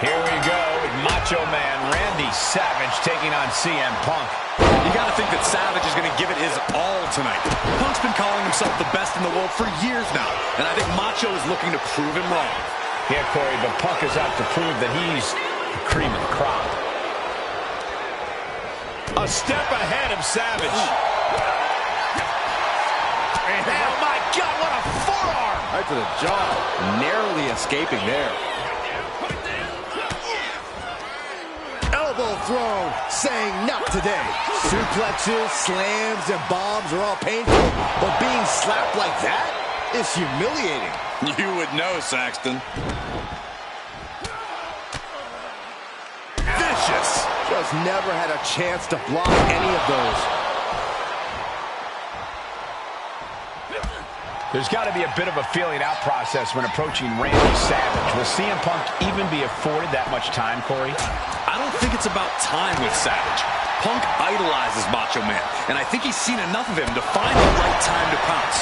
Here we go with Macho Man Randy Savage taking on CM Punk. You got to think that Savage is going to give it his all tonight. Punk's been calling himself the best in the world for years now, and I think Macho is looking to prove him wrong. Yeah, Corey, but Punk is out to prove that he's the cream of the crop. A step ahead of Savage. And oh my God, what a forearm! Right to the jaw, narrowly escaping there. Elbow thrown, saying not today. Suplexes, slams, and bombs are all painful, but being slapped like that is humiliating. You would know, Saxton. Vicious. Just never had a chance to block any of those. There's got to be a bit of a feeling-out process when approaching Randy Savage. Will CM Punk even be afforded that much time, Corey? I don't think it's about time with Savage. Punk idolizes Macho Man, and I think he's seen enough of him to find the right time to pounce.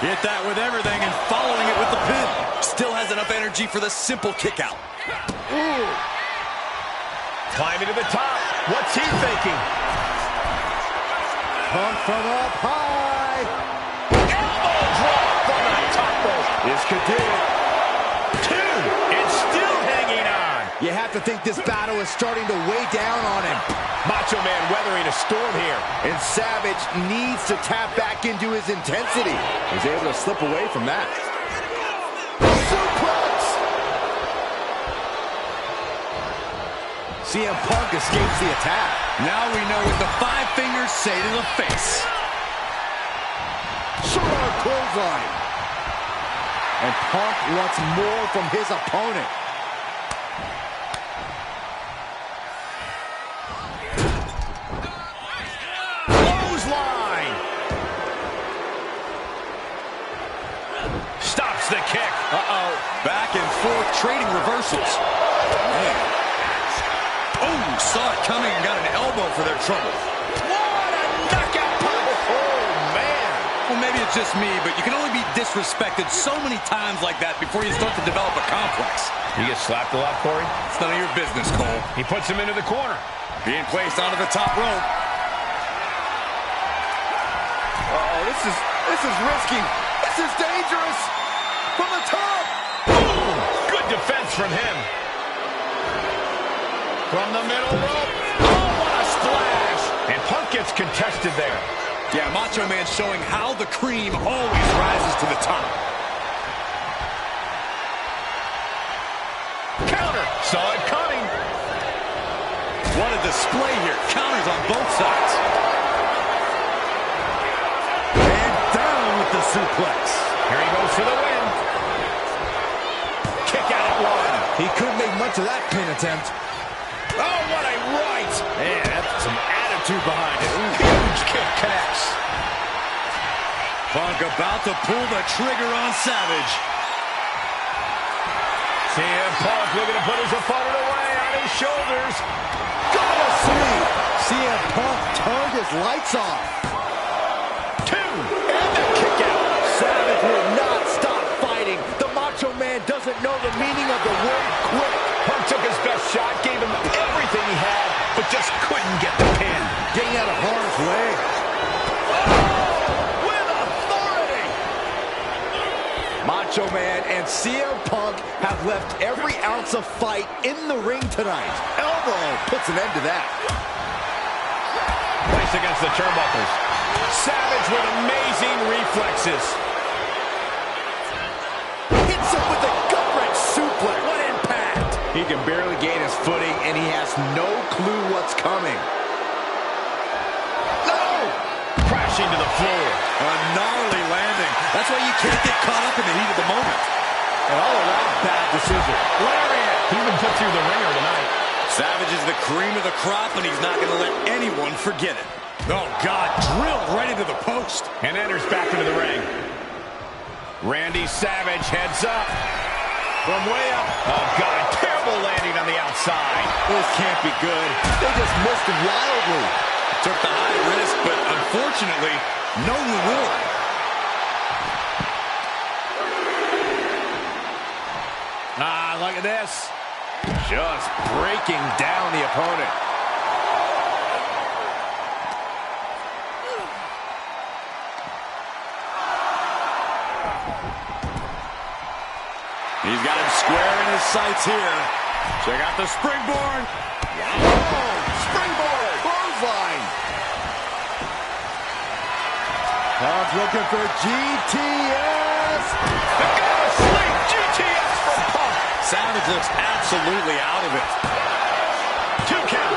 Hit that with everything and following it with the pin. Still has enough energy for the simple kick out. Ooh. Climbing to the top. What's he thinking? Punk from up high. Elbow drop from the top rope. This could do it. Two. And still hanging on. You have to think this battle is starting to weigh down on him. Macho Man weathering a storm here. And Savage needs to tap back into his intensity. He's able to slip away from that. Suplex! CM Punk escapes the attack. Now we know what the 5 fingers say to the face. Short arm clothesline. And Punk wants more from his opponent. Clothesline. Stops the kick. Uh-oh. Back and forth, trading reversals. Man. Oh, saw it coming and got an elbow for their trouble. What a knockout punch. Oh, man. Well, maybe it's just me, but you can only be disrespected so many times like that before you start to develop a complex. You get slapped a lot, Corey? It's none of your business, Cole. He puts him into the corner. Being placed onto the top rope. Uh-oh, this is risky. This is dangerous. From the top. Boom! Good defense from him. From the middle rope. Oh, what a splash! And Punk gets contested there. Yeah, Macho Man showing how the cream always rises to the top. Counter. Saw it coming. What a display here. Counters on both sides. And down with the suplex. Here he goes for the win. Kick out at one. He couldn't make much of that pin attempt. Oh, what a right. Man, that's some attitude behind it. Huge kick connects. Punk about to pull the trigger on Savage. CM Punk looking to put his opponent away on his shoulders. Go to sleep. CM Punk turned his lights off. 2. And the kick out. Savage will not stop fighting. The Macho Man doesn't know the meaning of the word quit. Punk took his best shot, gave him everything he had, but just couldn't get the pin. Getting out of harm's way. Oh, with authority. Macho Man and CM Punk have left every ounce of fight in the ring tonight. Elbow puts an end to that. Placed against the turnbuckles. Savage with amazing reflexes. Hits him with a gut-wrench suplex. What impact! He can barely gain his footing, and he has no clue what's coming. No! Crashing to the floor. A gnarly landing. That's why you can't get caught up in the heat of the moment. An all-around bad decision. Lariat. He's been put through the ringer tonight. Savage is the cream of the crop, and he's not going to let anyone forget it. Oh, God, drilled right into the post. And enters back into the ring. Randy Savage heads up. From way up. Oh, God, terrible landing on the outside. This can't be good. They just missed him wildly. Took the high risk, but unfortunately, no reward. Ah, look at this. Just breaking down the opponent. He's got him square in his sights here. Check out the springboard. Wow. Springboard. Clothesline. Punk's looking for GTS. The go to sleep. GTS from Punk. Savage looks absolutely out of it. 2 count.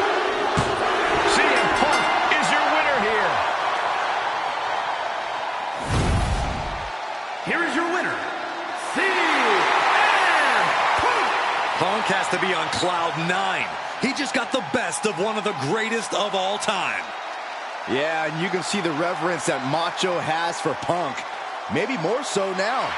CM Punk is your winner here. Here is your winner, CM Punk. Punk has to be on cloud 9. He just got the best of one of the greatest of all time. Yeah, and you can see the reverence that Macho has for Punk. Maybe more so now.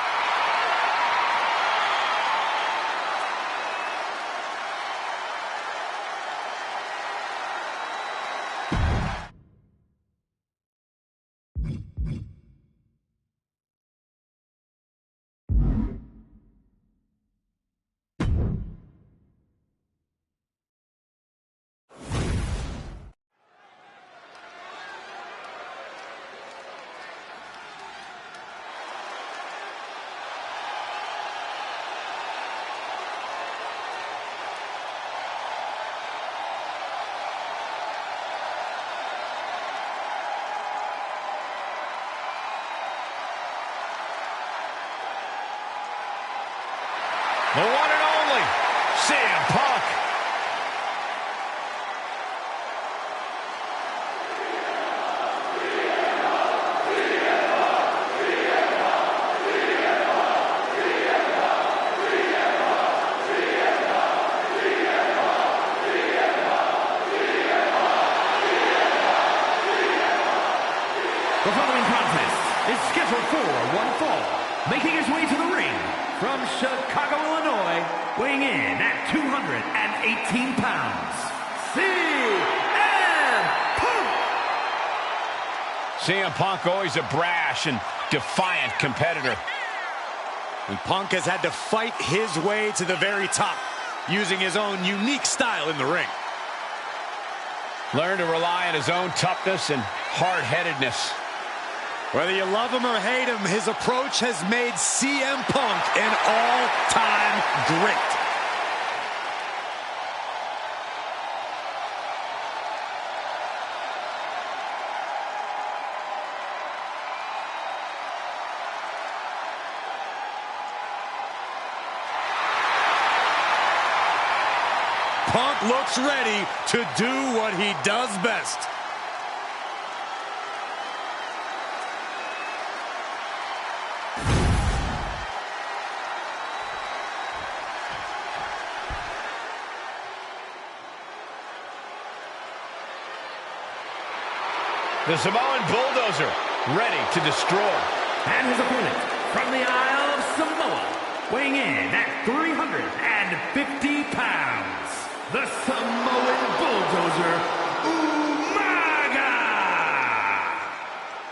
The one and only CM Punk. The following contest is scheduled for one fall. Making his way to the ring from Chicago, Illinois, weighing in at 218 pounds, CM Punk. CM Punk always a brash and defiant competitor. And Punk has had to fight his way to the very top, using his own unique style in the ring. Learn to rely on his own toughness and hard-headedness. Whether you love him or hate him, his approach has made CM Punk an all-time great. Punk looks ready to do what he does best. The Samoan Bulldozer, ready to destroy. And his opponent from the Isle of Samoa, weighing in at 350 pounds, the Samoan Bulldozer, Umaga!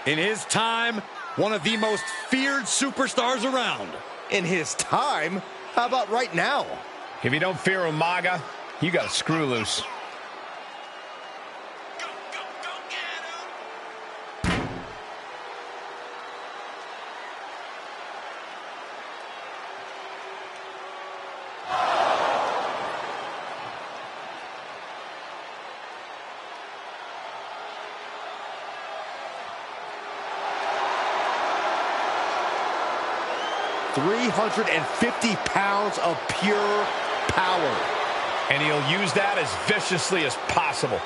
In his time, one of the most feared superstars around. In his time? How about right now? If you don't fear Umaga, you got a screw loose. $350 pounds of pure power. And he'll use that as viciously as possible.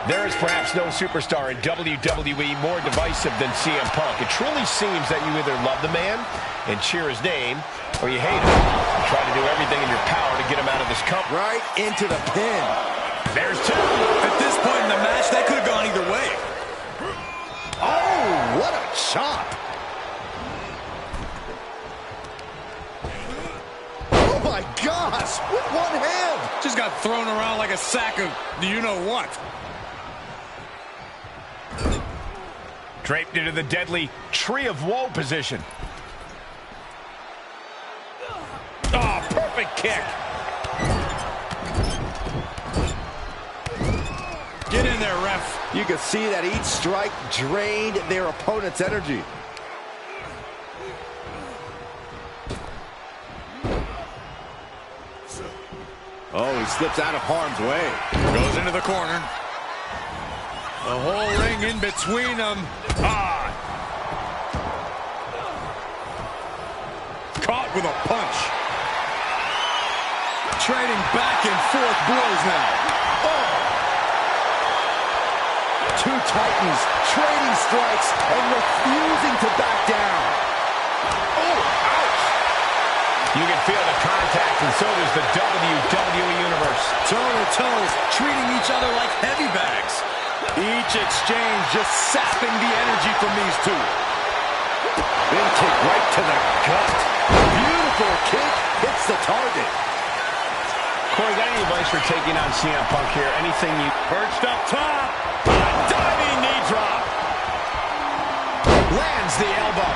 There is perhaps no superstar in WWE more divisive than CM Punk. It truly seems that you either love the man and cheer his name, or you hate him and try to do everything in your power to get him out of this company. Right into the pin. There's two. At this point in the match, that could have gone either way. Oh, what a chop. Oh, my gosh, with one hand. Just got thrown around like a sack of you-know-what. Draped into the deadly Tree of Woe position. Oh, perfect kick. Get in there, ref. You can see that each strike drained their opponent's energy. Oh, he slips out of harm's way. Goes into the corner. The whole ring in between them. Ah! Caught with a punch. Trading back and forth blows now. Oh! Two titans trading strikes and refusing to back down. Oh, ouch! You can feel the contact, and so does the WWE Universe. Toe-to-toes, treating each other like heavy bags. Each exchange just sapping the energy from these two. Big kick right to the gut. Beautiful kick hits the target. Corey, got any advice for taking on CM Punk here? Anything you... Perched up top. A diving knee drop. Lands the elbow.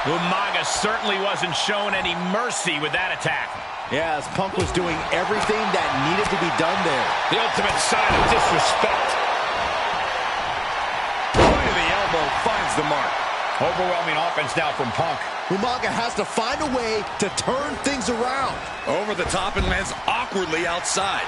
Umaga certainly wasn't shown any mercy with that attack. Yeah, as Punk was doing everything that needed to be done there. The ultimate sign of disrespect. Point of the elbow finds the mark. Overwhelming offense now from Punk. Umaga has to find a way to turn things around. Over the top and lands awkwardly outside.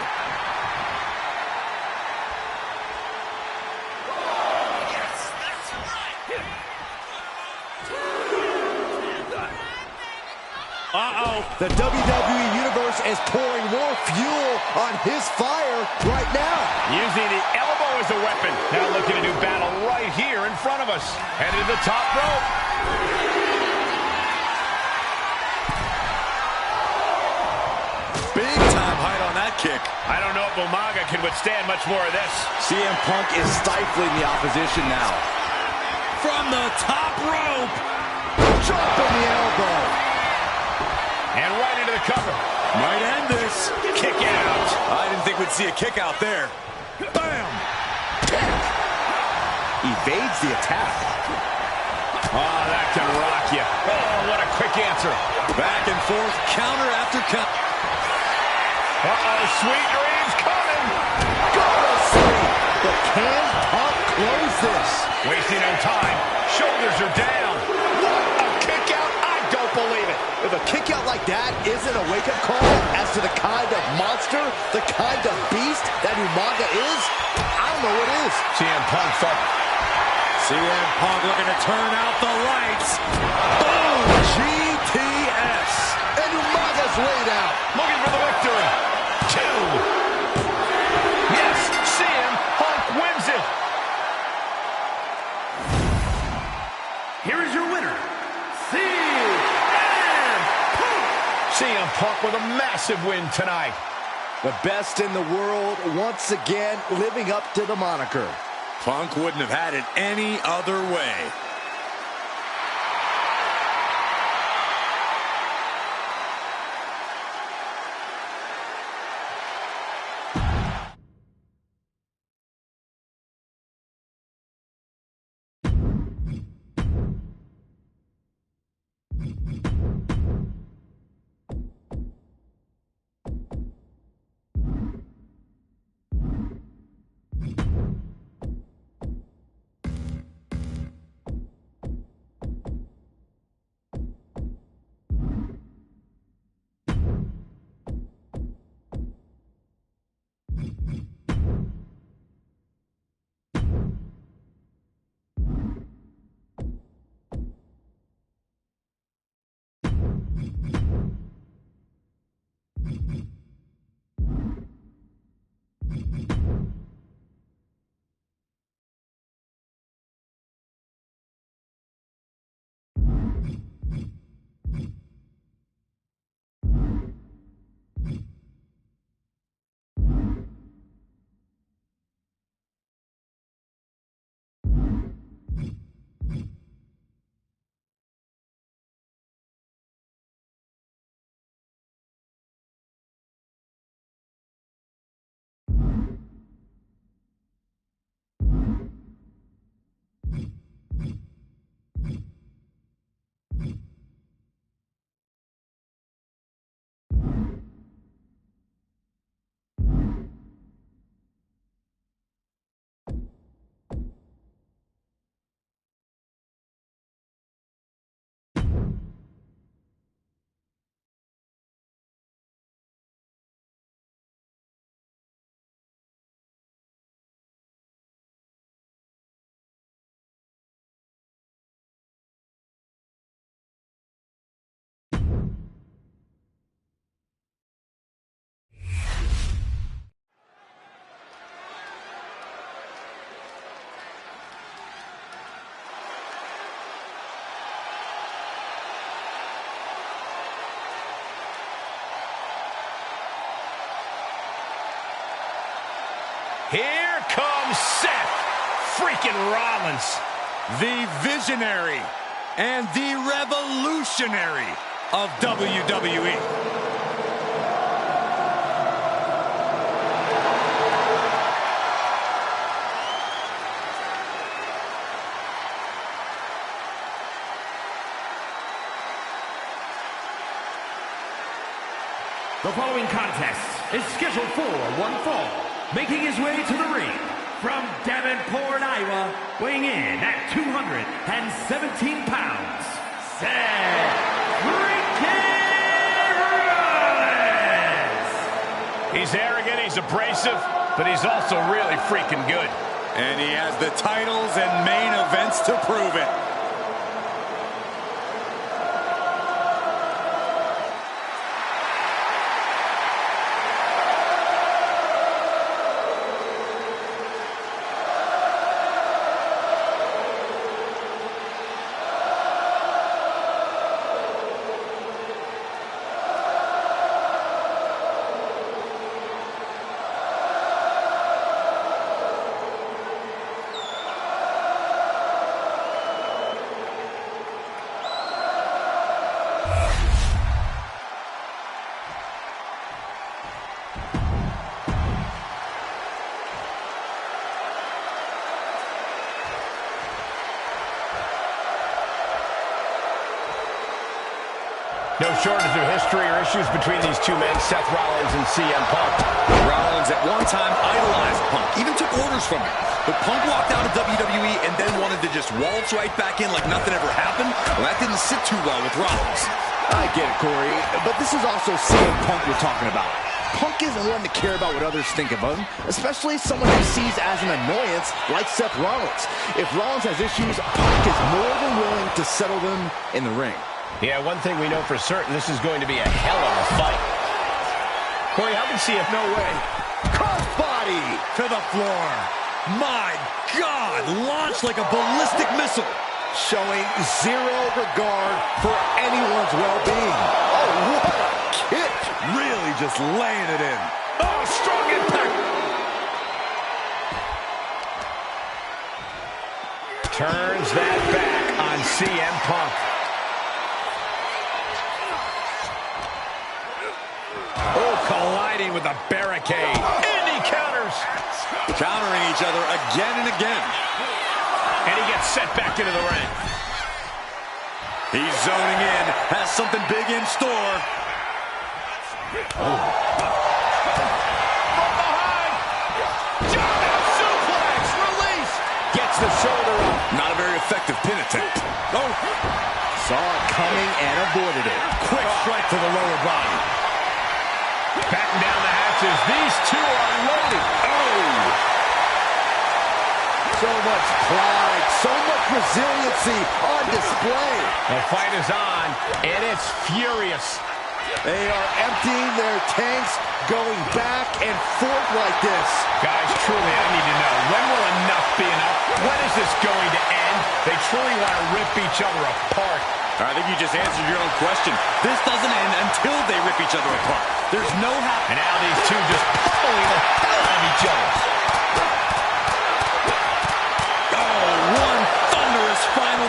Uh-oh. The WWE Universe is pouring more fuel on his fire right now. Using the elbow as a weapon. Now looking to do battle right here in front of us. Headed to the top rope. Big time height on that kick. I don't know if Umaga can withstand much more of this. CM Punk is stifling the opposition now. From the top rope. Dropping the elbow. And right into the cover. Might end this. Kick out. I didn't think we'd see a kick out there. Bam! Evades the attack. Oh, that can rock you. Oh, what a quick answer. Back and forth, counter after counter. Uh-oh, sweet dreams coming. Go to sleep. But can Punk close this? Wasting no time. Shoulders are down. What a kick out. I don't believe it. If a kick out like that isn't a wake-up call as to the kind of monster, the kind of beast that Umaga is, I don't know what is. CM Punk thought. CM Punk looking to turn out the lights. Boom! GTS. And Umaga's laid out. Looking for the victory. 2. Yes, CM Punk wins it. Here is your winner, CM Punk with a massive win tonight. The best in the world once again living up to the moniker. Punk wouldn't have had it any other way. Here comes Seth freaking Rollins. The visionary and the revolutionary of WWE. The following contest is scheduled for one fall. Making his way to the ring from Davenport, Iowa, weighing in at 217 pounds, Seth freaking Rollins! He's arrogant, he's abrasive, but he's also really freaking good. And he has the titles and main events to prove it. No shortage of history or issues between these two men, Seth Rollins and CM Punk. Rollins at one time idolized Punk, even took orders from him. But Punk walked out of WWE and then wanted to just waltz right back in like nothing ever happened. Well, that didn't sit too well with Rollins. I get it, Corey, but this is also CM Punk we're talking about. Punk isn't one to care about what others think of him, especially someone he sees as an annoyance like Seth Rollins. If Rollins has issues, Punk is more than willing to settle them in the ring. Yeah, one thing we know for certain, this is going to be a hell of a fight. Corey, how can CM... No way. Crossbody To the floor. My God, launched like a ballistic missile. showing zero regard for anyone's well-being. Oh, what a kick. Really just laying it in. Oh, strong impact. Turns that back on CM Punk. Oh, colliding with a barricade. And he counters. Countering each other again and again. And he gets set back into the ring. He's zoning in. Has something big in store. From behind. German suplex. Release. Gets the shoulder up. Not a very effective pin attempt. Oh. Saw it coming and avoided it. Quick strike to the lower body. Batten down the hatches. These two are loaded. Oh. So much pride, so much resiliency on display. The fight is on, and it's furious. They are emptying their tanks, going back and forth like this. Guys, truly, I need to know, when will enough be enough? When is this going to end? They truly want to rip each other apart. I think you just answered your own question. This doesn't end until they rip each other apart. There's no happy. And now these two just pulling the hell out of each other. Oh, one thunderous final.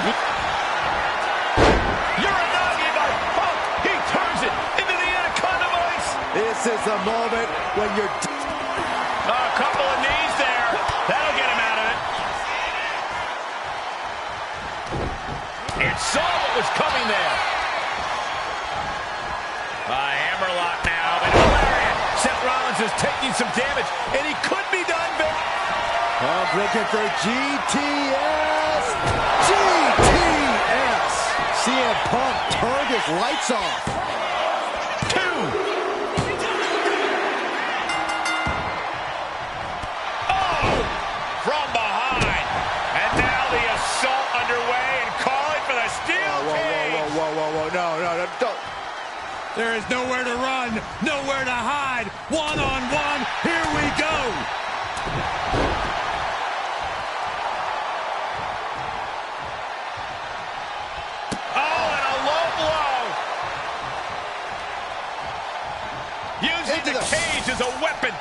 Uranagi by Punk. He turns it into the Anaconda Vice. This is the moment when you're... A couple of knees there. That'll get him out of it. It saw what was coming there. A hammerlock now. And a lariat. Seth Rollins is taking some damage, and he could be done, Vic. Punk looking for GTS. GTS. CM Punk turned his lights off. Two. Oh, from behind. And now the assault underway and calling for the steel cage. Whoa. No, don't. There is nowhere to run, nowhere to hide. One-on-one, here we go. Oh, and a low blow. Using the cage as a weapon.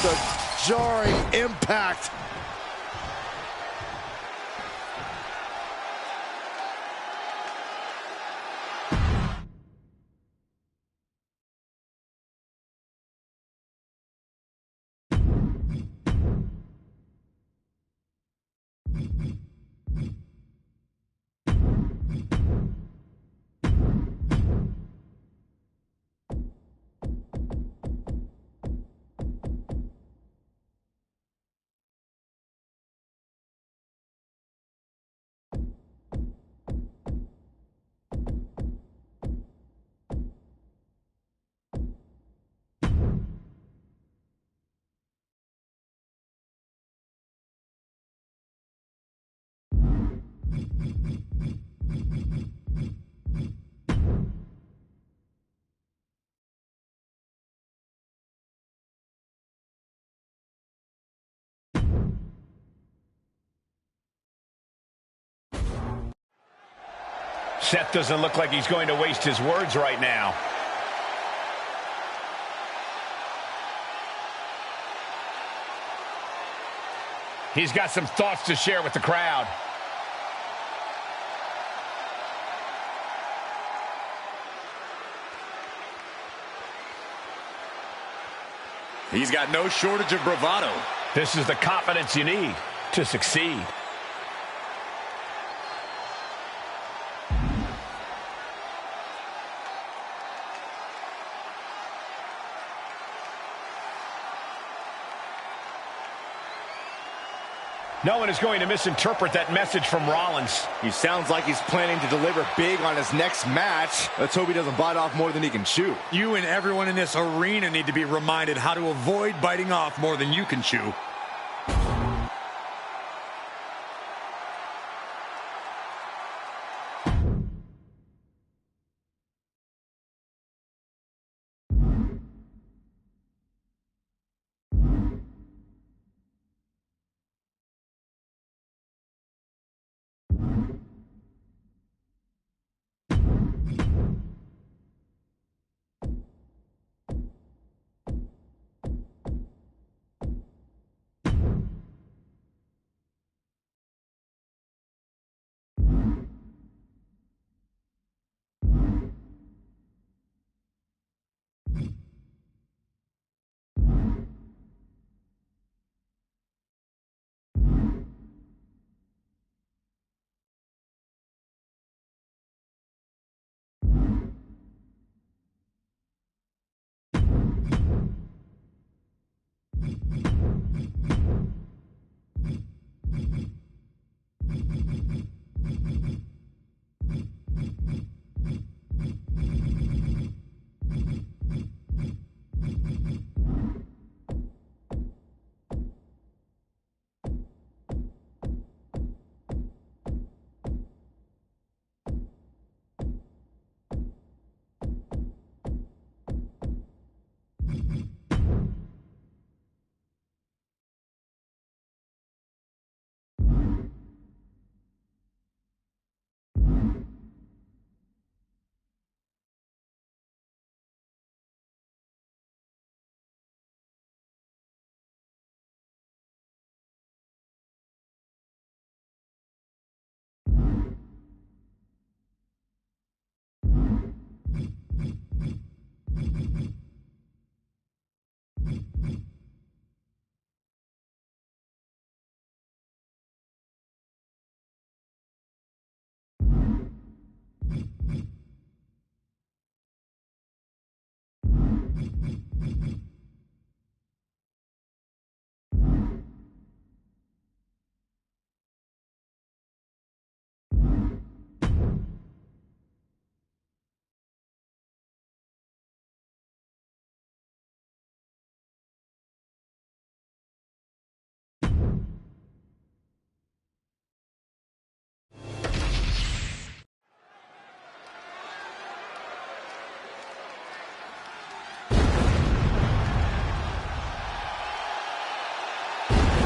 just a jarring impact. Seth doesn't look like he's going to waste his words right now. He's got some thoughts to share with the crowd. He's got no shortage of bravado. This is the confidence you need to succeed. No one is going to misinterpret that message from Rollins. He sounds like he's planning to deliver big on his next match. Let's hope he doesn't bite off more than he can chew. You and everyone in this arena need to be reminded how to avoid biting off more than you can chew.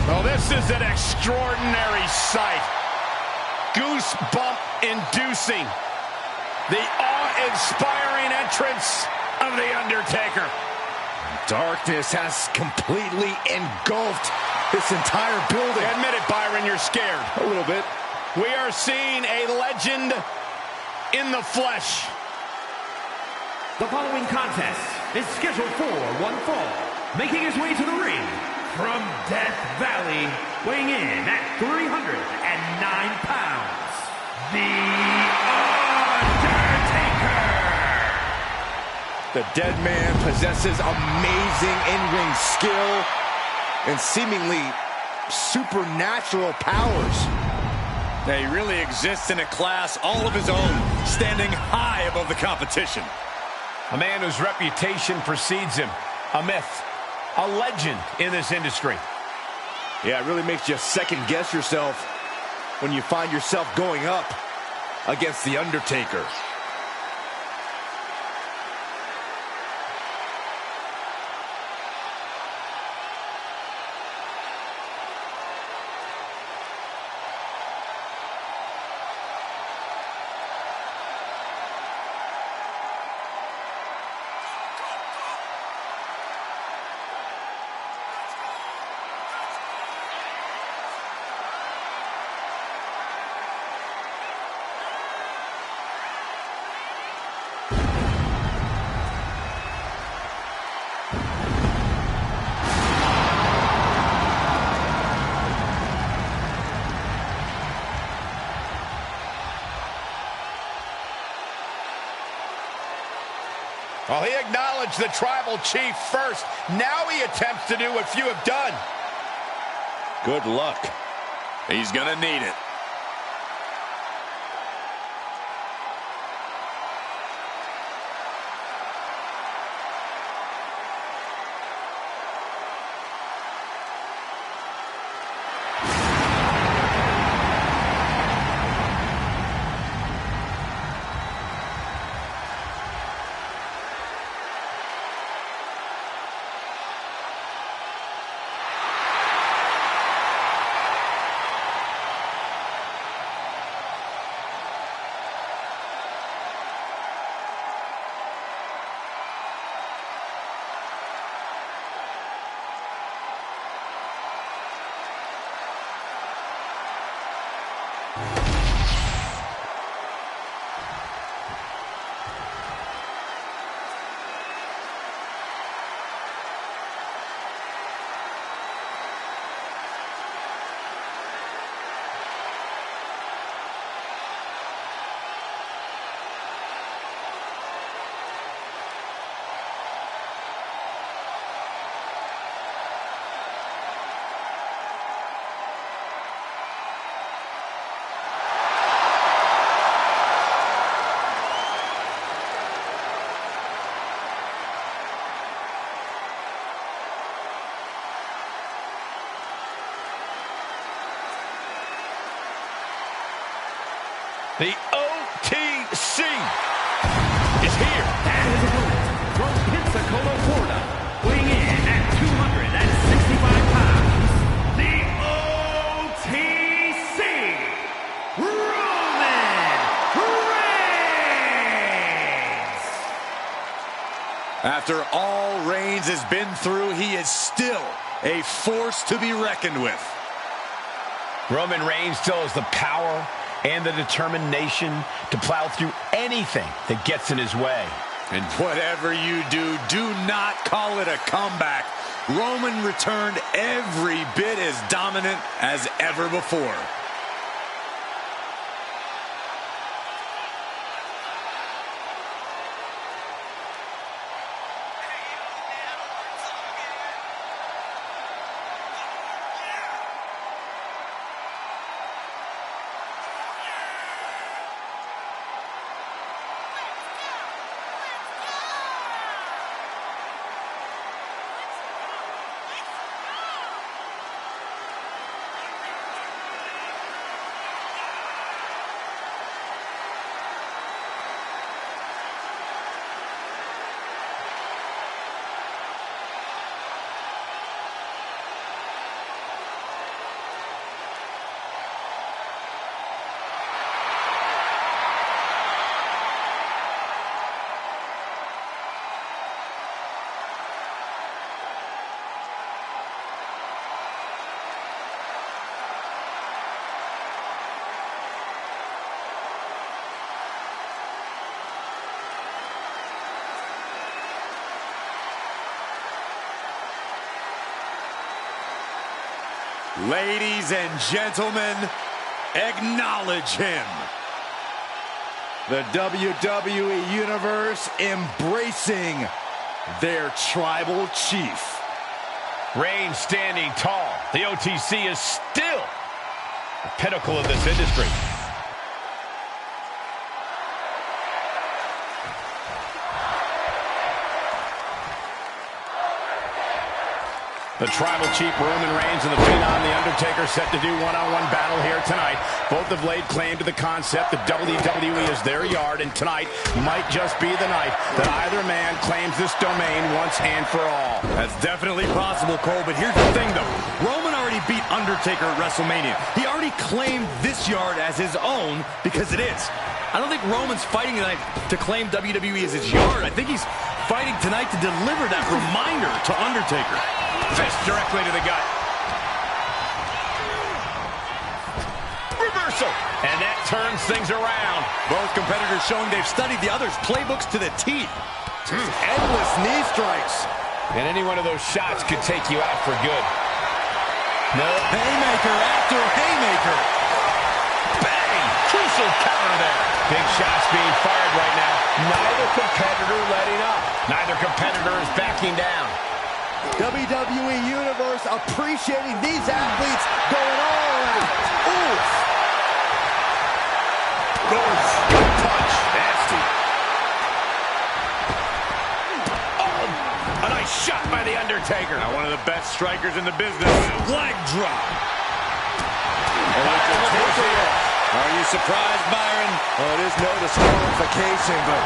Well, this is an extraordinary sight. Goosebump-inducing. The awe-inspiring entrance of The Undertaker. Darkness has completely engulfed this entire building. Admit it, Byron, you're scared. A little bit. We are seeing a legend in the flesh. The following contest is scheduled for one fall. Making his way to the ring from Death Valley, weighing in at 309 pounds, The Undertaker. The dead man possesses amazing in-ring skill and seemingly supernatural powers. He really exists in a class all of his own, standing high above the competition. A man whose reputation precedes him. A myth. A legend in this industry. Yeah, it really makes you second guess yourself when you find yourself going up against The Undertaker. Well, he acknowledged the tribal chief first. Now he attempts to do what few have done. Good luck. He's gonna need it. The OTC is here. And his opponent from Pensacola, Florida, weighing in at 265 pounds, the OTC, Roman Reigns. After all Reigns has been through, he is still a force to be reckoned with. Roman Reigns still has the power and the determination to plow through anything that gets in his way. And whatever you do, do not call it a comeback. Roman returned every bit as dominant as ever before. Ladies and gentlemen, acknowledge him. The WWE Universe embracing their tribal chief. Reigns standing tall. The OTC is still the pinnacle of this industry. The Tribal Chief Roman Reigns and the Phenom The Undertaker set to do one-on-one battle here tonight. Both have laid claim to the concept that WWE is their yard, and tonight might just be the night that either man claims this domain once and for all. That's definitely possible, Cole, but here's the thing, though. Roman already beat Undertaker at WrestleMania. He already claimed this yard as his own because it is. I don't think Roman's fighting tonight to claim WWE as his yard. I think he's fighting tonight to deliver that reminder to Undertaker. Fist directly to the gut. Reversal. And that turns things around. Both competitors showing they've studied the other's playbooks to the teeth. Endless knee strikes. And any one of those shots could take you out for good. No. Haymaker after haymaker. Bang! Crucial counter there. Big shots being fired right now. Neither competitor letting up. Neither competitor is backing down. WWE Universe appreciating these athletes going all out. Oof. Oof. Punch. Nasty. Oh, a nice shot by The Undertaker. Now one of the best strikers in the business. Leg drop. Are you surprised, Byron? Well, it is no disqualification, but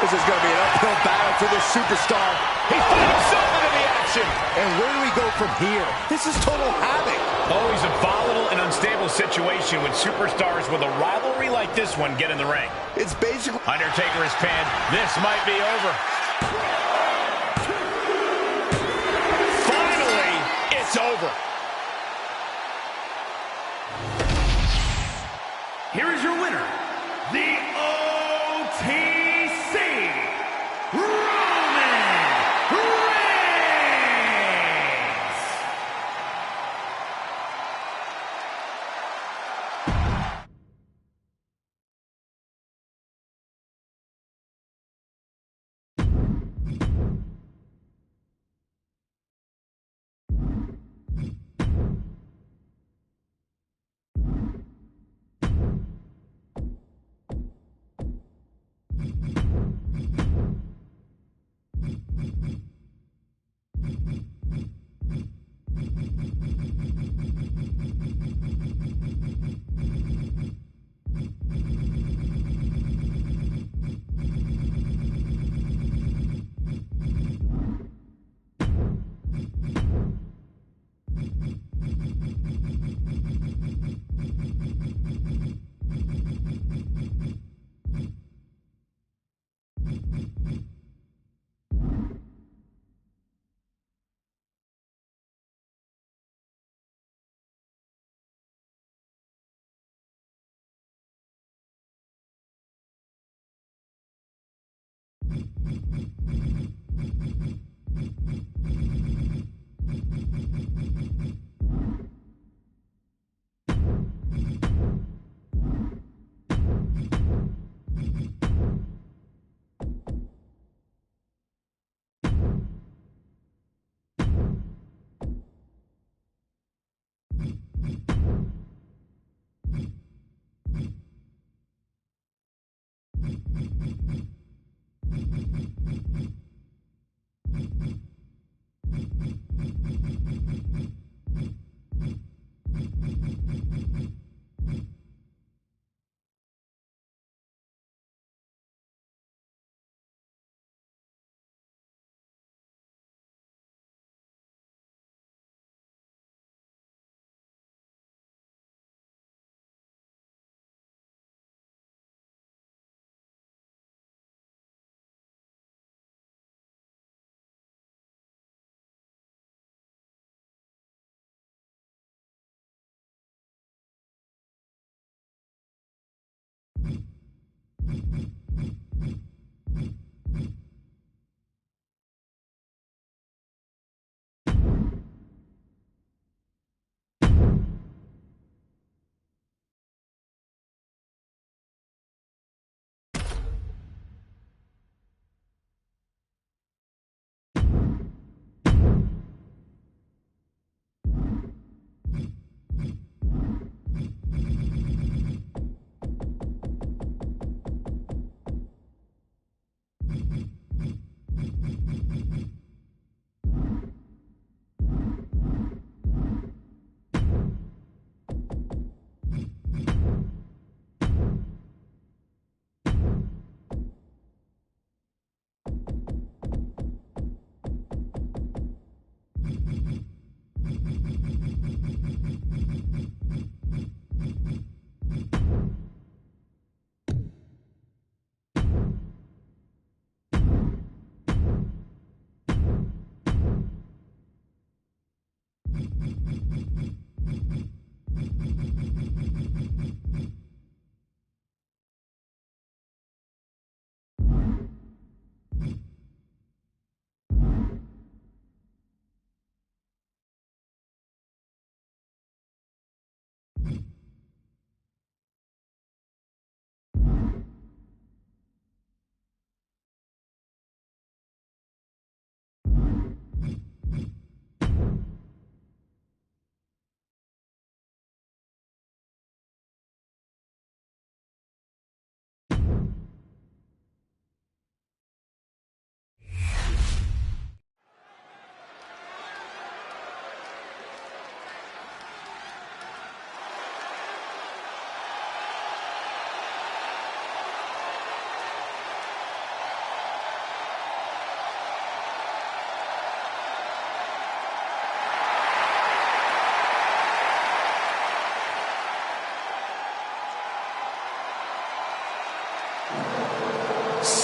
this is going to be an uphill battle for this superstar. He found himself into the action. And where do we go from here? This is total havoc. Always a volatile and unstable situation when superstars with a rivalry like this one get in the ring. It's basically... Undertaker is pinned. This might be over. Finally, it's over. Here is your winner, the OTC, Roman Reigns.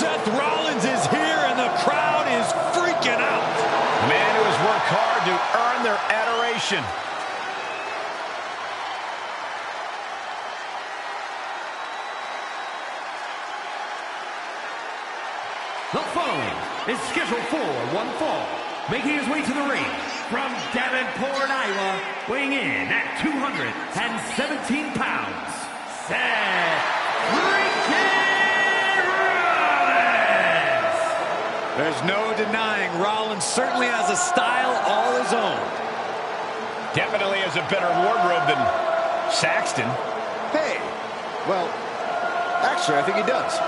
Seth Rollins is here, and the crowd is freaking out. A man who has worked hard to earn their adoration. The following is scheduled for one fall, making his way to the ring from Davenport, Iowa, weighing in at 217 pounds, Seth freaking Rollins! There's no denying Rollins certainly has a style all his own. Definitely has a better wardrobe than Saxton. Hey, well, actually, I think he does.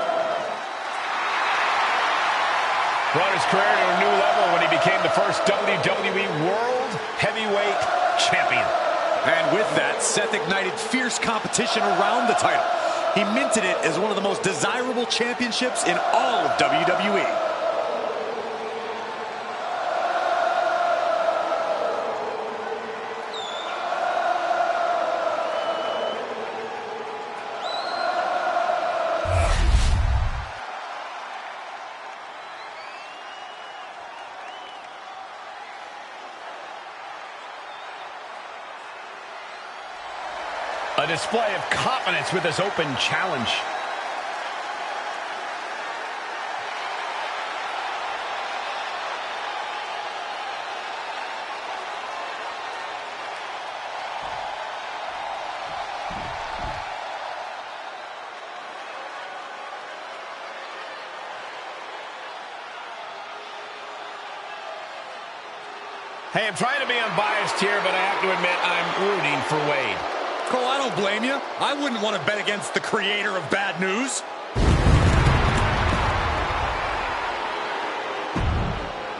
Brought his career to a new level when he became the first WWE World Heavyweight Champion. And with that, Seth ignited fierce competition around the title. He minted it as one of the most desirable championships in all of WWE. A display of confidence with this open challenge. Hey, I'm trying to be unbiased here, but I have to admit I'm rooting for Wade. Cole, I don't blame you. I wouldn't want to bet against the creator of bad news.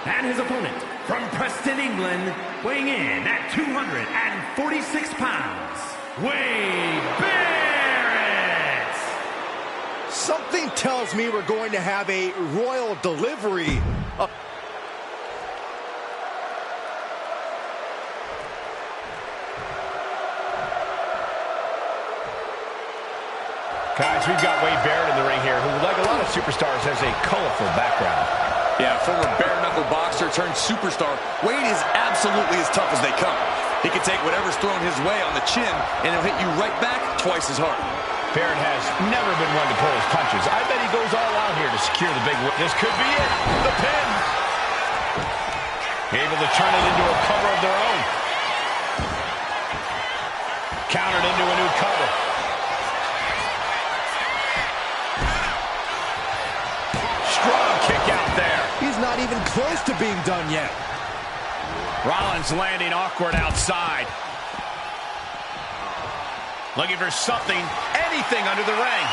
And his opponent from Preston, England, weighing in at 246 pounds, Wade Barrett! Something tells me we're going to have a royal delivery. Guys, we've got Wade Barrett in the ring here, who, like a lot of superstars, has a colorful background. Yeah, former bare-knuckle boxer turned superstar. Wade is absolutely as tough as they come. He can take whatever's thrown his way on the chin, and he'll hit you right back twice as hard. Barrett has never been one to pull his punches. I bet he goes all out here to secure the big win. This could be it. The pin. Able to turn it into a cover of their own. Countered into a new cover. Strong kick out there. He's not even close to being done yet. Rollins landing awkward outside. Looking for something, anything under the ring.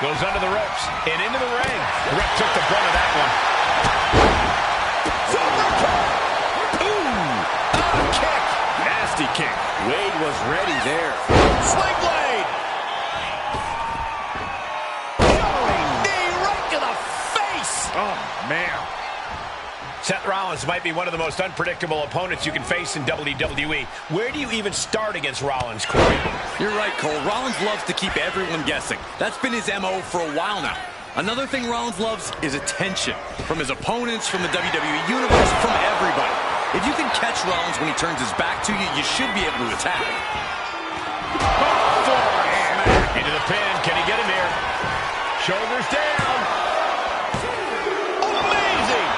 Goes under the ropes and into the ring. The ref took the brunt of that one. Ooh, kick. Nasty kick. Wade was ready there. Sling blade. Knee right to the face. Oh, man. Seth Rollins might be one of the most unpredictable opponents you can face in WWE. Where do you even start against Rollins, Corey? You're right, Cole. Rollins loves to keep everyone guessing. That's been his MO for a while now. Another thing Rollins loves is attention. From his opponents, from the WWE Universe, from everybody. If you can catch Rollins when he turns his back to you, you should be able to attack. Oh, into the pin. Can he get him here? Shoulders down. Amazing.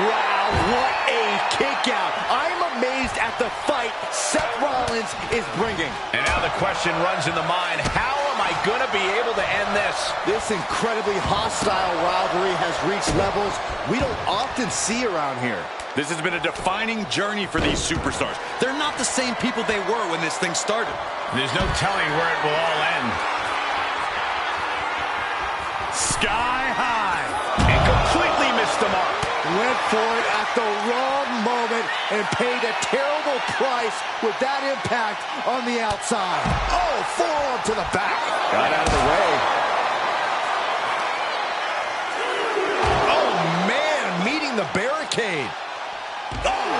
Wow, what a kick out. I'm amazed at the fight Seth Rollins is bringing. And now the question runs in the mind, how am I going to be able to end this? This incredibly hostile rivalry has reached levels we don't often see around here. This has been a defining journey for these superstars. They're not the same people they were when this thing started. There's no telling where it will all end. Sky high. And completely missed the mark. Went for it at the wrong moment and paid a terrible price with that impact on the outside. Oh, forearm to the back. Got out of the way. Oh, man, meeting the barricade. Oh,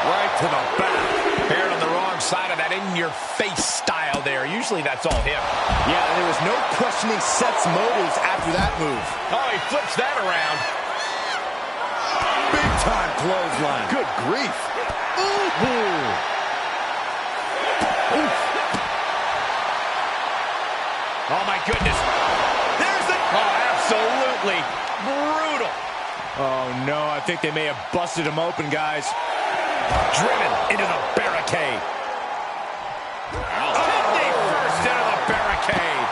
right to the back. Barrett on the wrong side of that in-your-face style there. You usually that's all him. Yeah, there was no questioning Seth's motives after that move. Oh, he flips that around. Big time clothesline. Good grief. Ooh. Oof. Oh, my goodness. There's the... Oh, absolutely brutal. Oh, no, I think they may have busted him open, guys. Driven into the barricade. Kidney first into the barricade.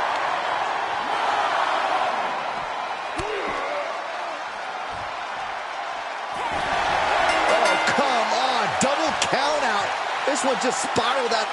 Oh, come on. Double count out. This one just spiraled out.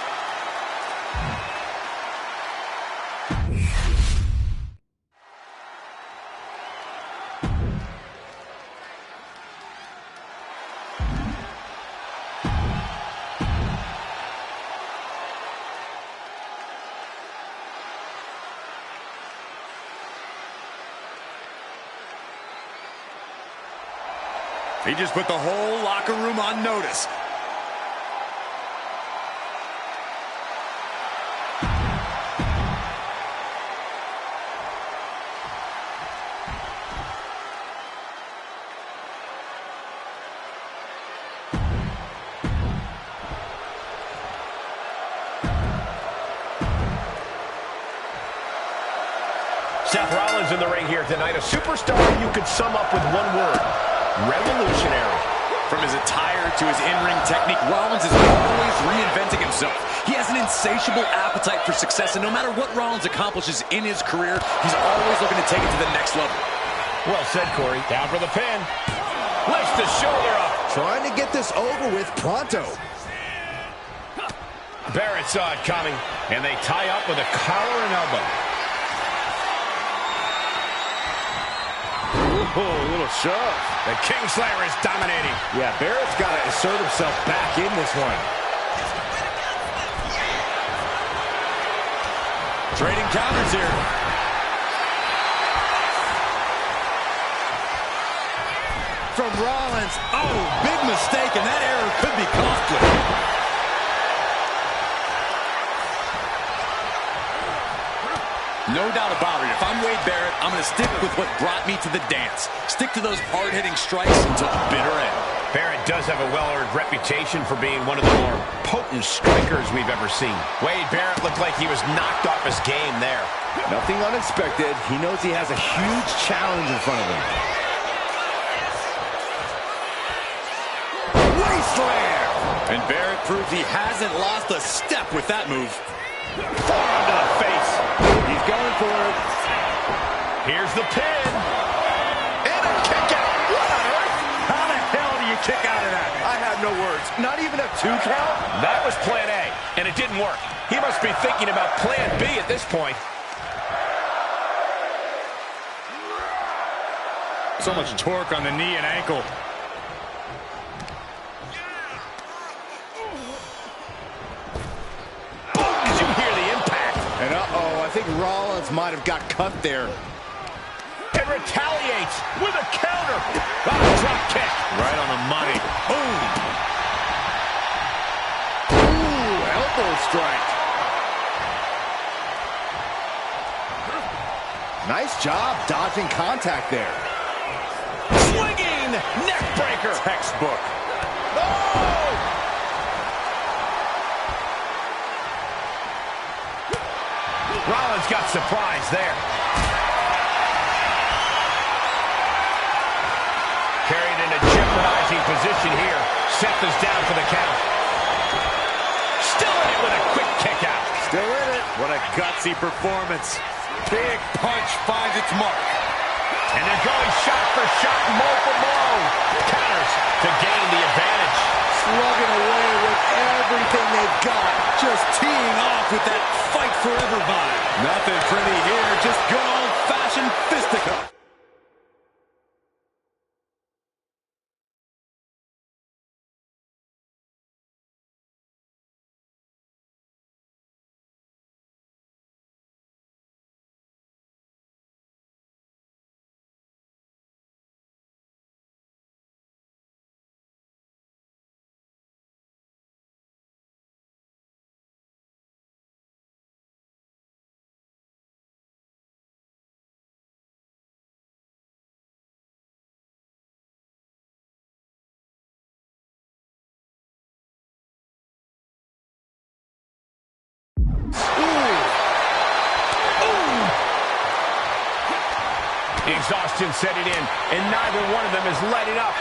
He just put the whole locker room on notice. Seth Rollins in the ring here tonight. A superstar you could sum up with one word. Revolutionary. From his attire to his in-ring technique, Rollins is always reinventing himself. He has an insatiable appetite for success, and no matter what Rollins accomplishes in his career, he's always looking to take it to the next level. Well said, Corey. Down for the pin. Lifts the shoulder up. Trying to get this over with pronto. Barrett saw it coming, and they tie up with a collar and elbow. Ooh, a little shove. The Kingslayer is dominating. Yeah, Barrett's got to assert himself back in this one. Trading counters here. From Rollins. Oh, big mistake, and that error could be costly. No doubt about it. If I'm Wade Barrett, I'm going to stick with what brought me to the dance. Stick to those hard-hitting strikes until the bitter end. Barrett does have a well-earned reputation for being one of the more potent strikers we've ever seen. Wade Barrett looked like he was knocked off his game there. Nothing unexpected. He knows he has a huge challenge in front of him. Wasteland! And Barrett proves he hasn't lost a step with that move. Forearm to the face. He's going for it. Here's the pin. And a kick out. What on earth? How the hell do you kick out of that? I have no words. Not even a 2 count? That was plan A, and it didn't work. He must be thinking about plan B at this point. So much torque on the knee and ankle. And I think Rollins might have got cut there. And retaliates with a counter. Oh, drop kick. Right on the money. Boom. Ooh, elbow strike. Nice job dodging contact there. Swinging neck breaker. Textbook. Oh! Rollins got surprised there. Carried in a jeopardizing position here. Seth is down for the count. Still in it with a quick kick out. Still in it. What a gutsy performance. Big punch finds its mark. And they're going shot for shot, blow for blow. Counters to gain the advantage. Slugging away with everything they've got. Just teeing off with that fight forever vibe. Nothing pretty here, just good old-fashioned fisticuffs. Exhaustion setting in, and neither one of them is letting up.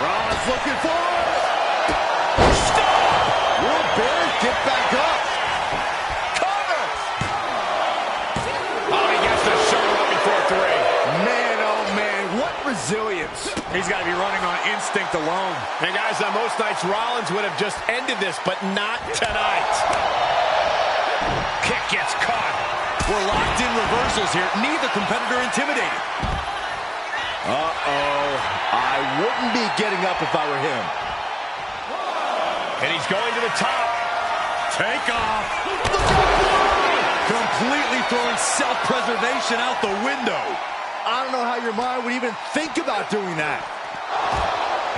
Rollins looking for it. Stop! Will Barrett get back up? Cover! Oh, he gets the shoulder up before 3. Man, oh man, what resilience. He's got to be running on instinct alone. And guys, on most nights, Rollins would have just ended this, but not tonight. Kick gets caught. We're locked in reversals here. Neither competitor intimidated. Uh-oh. I wouldn't be getting up if I were him. And he's going to the top. Take off. Completely throwing self-preservation out the window. I don't know how your mind would even think about doing that.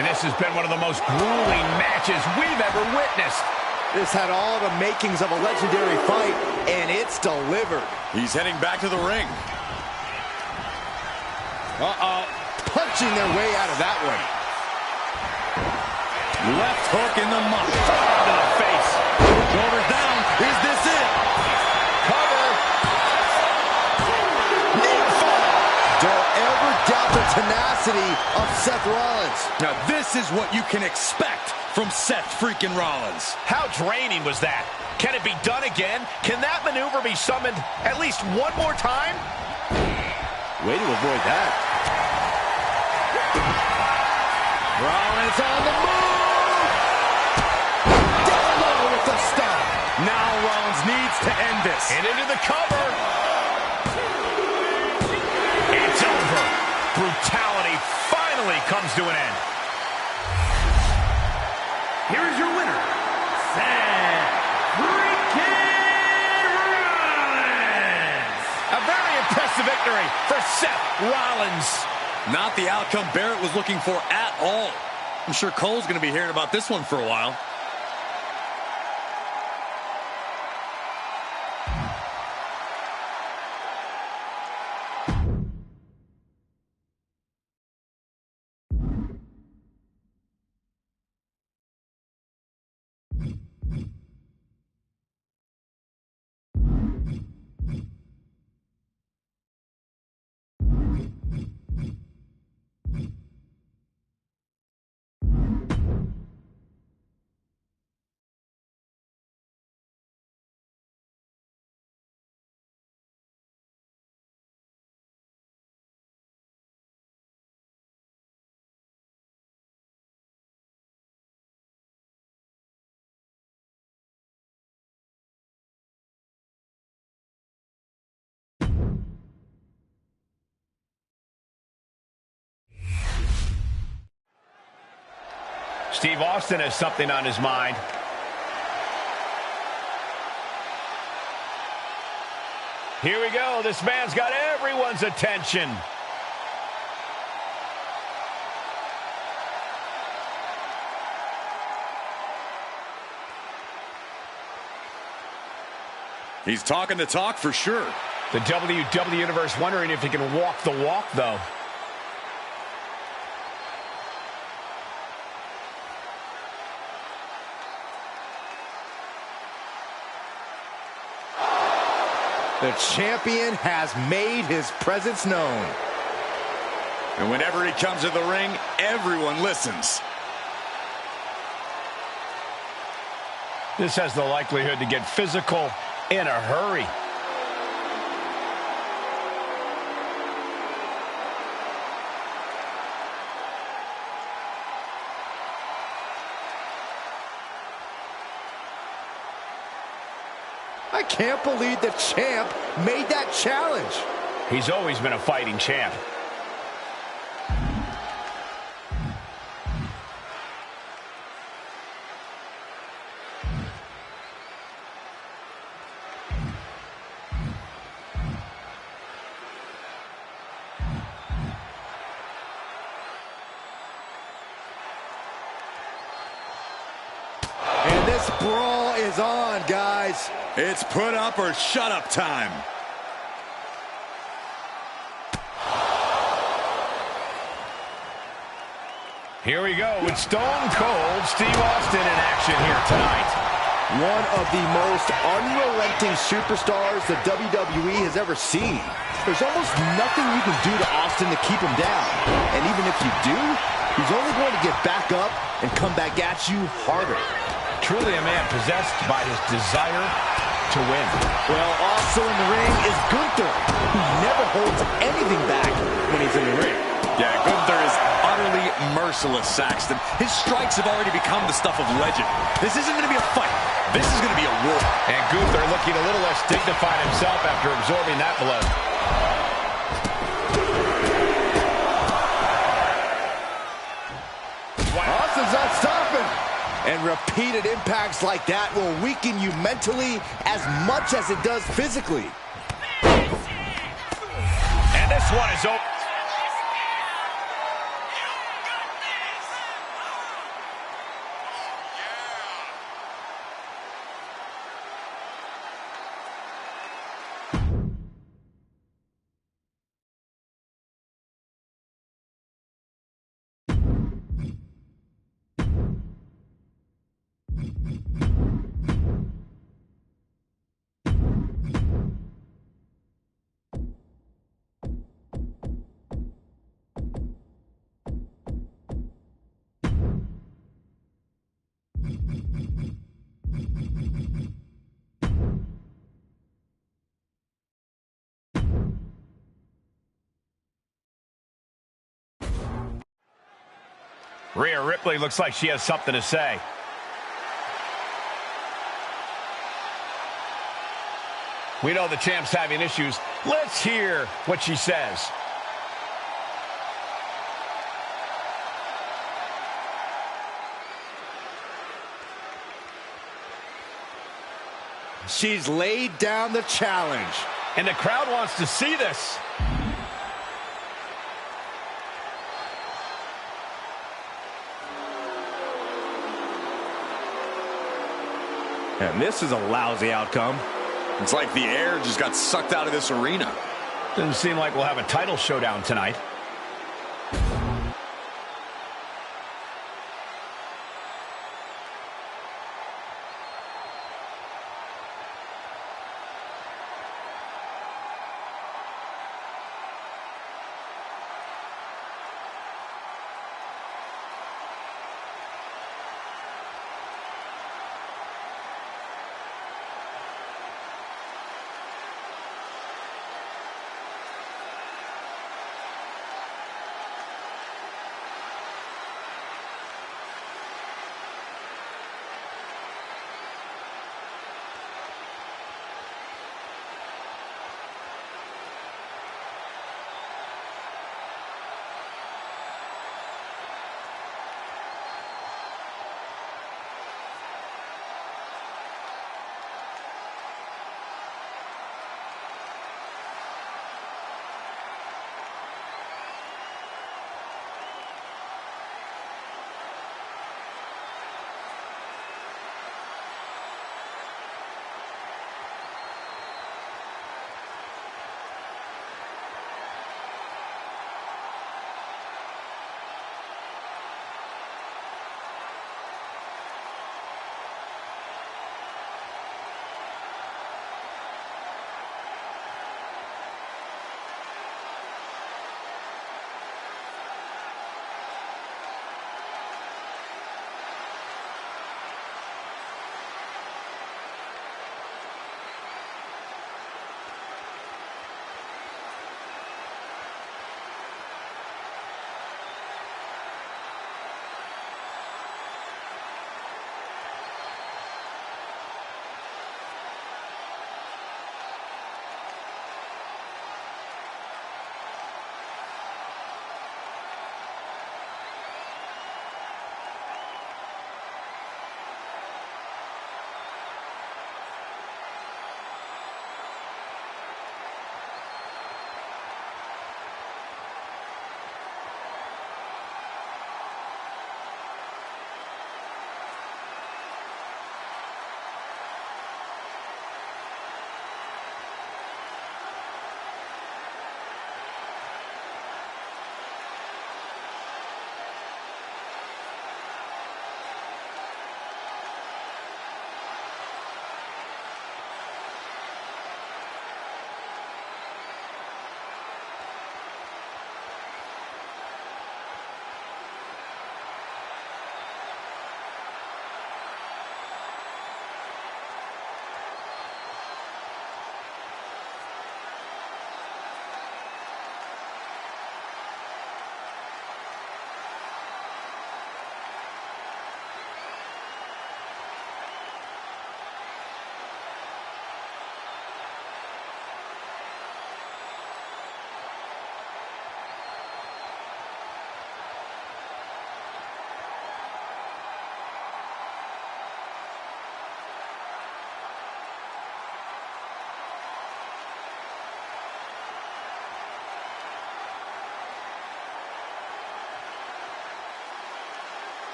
And this has been one of the most grueling matches we've ever witnessed. This had all the makings of a legendary fight, and it's delivered. He's heading back to the ring. Uh-oh. Punching their way out of that one. Left hook in the muff. To the face. Shoulders down. Is this it? Cover. Knee fall. Don't ever doubt the tenacity of Seth Rollins. Now this is what you can expect from Seth freaking Rollins. How draining was that? Can it be done again? Can that maneuver be summoned at least one more time? Way to avoid that. Rollins on the move! Down low with the stop. Now Rollins needs to end this. And into the cover. It's over. Brutality finally comes to an end. Here is your winner, Seth freaking Rollins. A very impressive victory for Seth Rollins. Not the outcome Barrett was looking for at all. I'm sure Cole's going to be hearing about this one for a while. Steve Austin has something on his mind. Here we go. This man's got everyone's attention. He's talking the talk for sure. The WWE Universe wondering if he can walk the walk, though. The champion has made his presence known. And whenever he comes to the ring, everyone listens. This has the likelihood to get physical in a hurry. I can't believe the champ made that challenge. He's always been a fighting champ. And this brawl is on, guys. It's put up or shut up time. Here we go with Stone Cold Steve Austin in action here tonight. One of the most unrelenting superstars the WWE has ever seen. There's almost nothing you can do to Austin to keep him down. And even if you do, he's only going to get back up and come back at you harder. Truly a man possessed by his desire to win. Well, also in the ring is Gunther, who never holds anything back when he's in the ring. Yeah, Gunther is utterly merciless, Saxton. His strikes have already become the stuff of legend. This isn't going to be a fight. This is going to be a war. And Gunther looking a little less dignified himself after absorbing that blow. Austin's not stopping. And repeated impacts like that will weaken you mentally as much as it does physically. And this one is over. Rhea Ripley looks like she has something to say. We know the champ's having issues. Let's hear what she says. She's laid down the challenge. And the crowd wants to see this. And this is a lousy outcome. It's like the air just got sucked out of this arena. Doesn't seem like we'll have a title showdown tonight.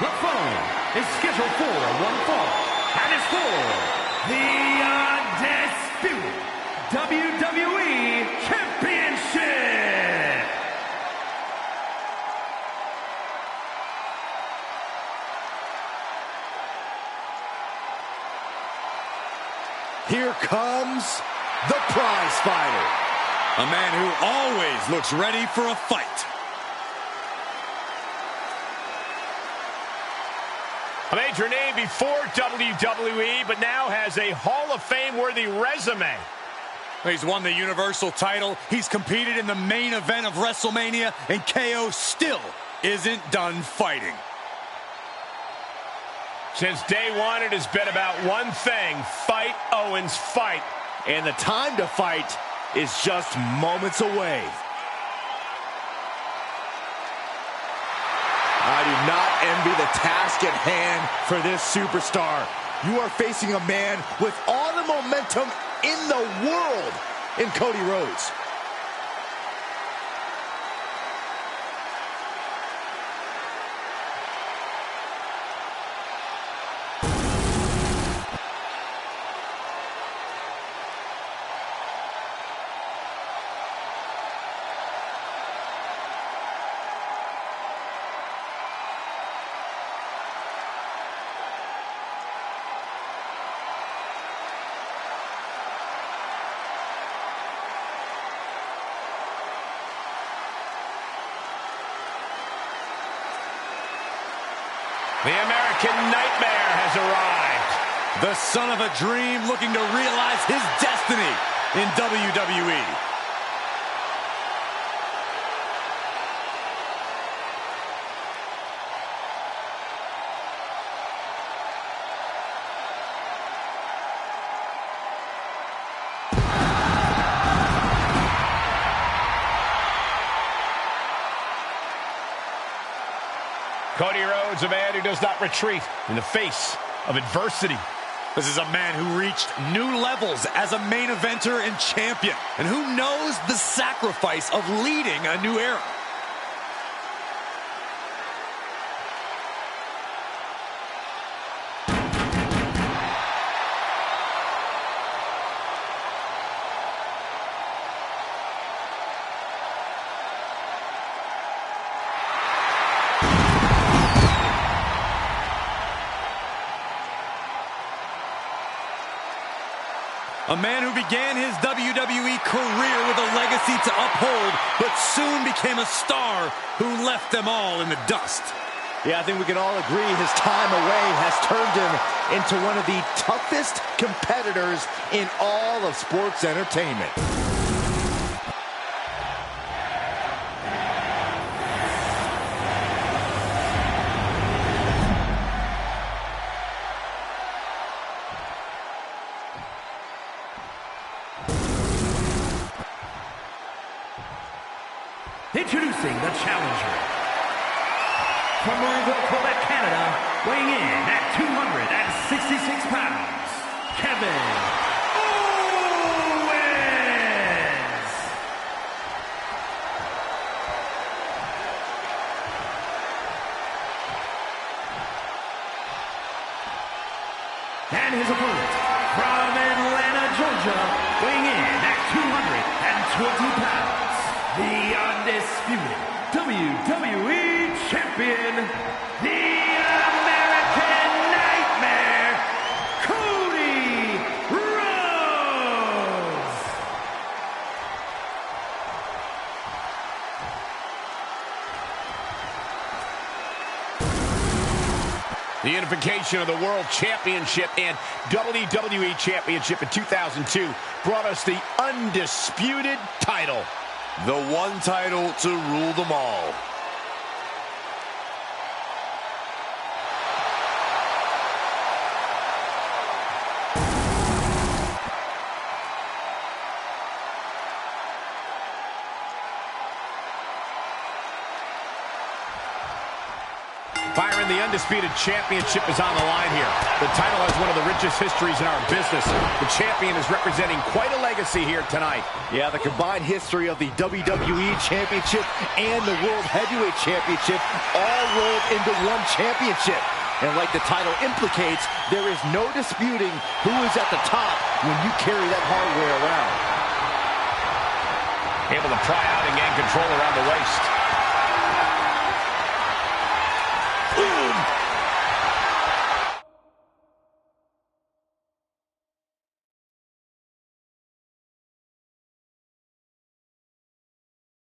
The phone is scheduled for one fall, and it's for the Undisputed WWE Championship. Here comes the prize fighter. A man who always looks ready for a fight. A major name before WWE, but now has a Hall of Fame-worthy resume. He's won the Universal title. He's competed in the main event of WrestleMania, and KO still isn't done fighting. Since day one, it has been about one thing: fight, Owens, fight. And the time to fight is just moments away. I do not envy the task at hand for this superstar. You are facing a man with all the momentum in the world in Cody Rhodes. The American Nightmare has arrived. The son of a dream looking to realize his destiny in WWE. Cody Rhodes, a man who does not retreat in the face of adversity. This is a man who reached new levels as a main eventer and champion, and who knows the sacrifice of leading a new era. A man who began his WWE career with a legacy to uphold, but soon became a star who left them all in the dust. Yeah, I think we can all agree his time away has turned him into one of the toughest competitors in all of sports entertainment. Introducing the challenger. From Marine, Quebec, Canada, weighing in at 266 pounds, Kevin Owens. And his opponent, from Atlanta, Georgia, weighing in at 220 pounds, the undisputed WWE Champion, the American Nightmare, Cody Rhodes. The unification of the World Championship and WWE Championship in 2002 brought us the undisputed title. The one title to rule them all. Byron, the undisputed championship is on the line here. The title has one of the richest histories in our business. The champion is representing quite a legacy here tonight. Yeah, the combined history of the WWE Championship and the World Heavyweight Championship all rolled into one championship. And like the title implicates, there is no disputing who is at the top when you carry that hardware around. Able to pry out and gain control around the waist.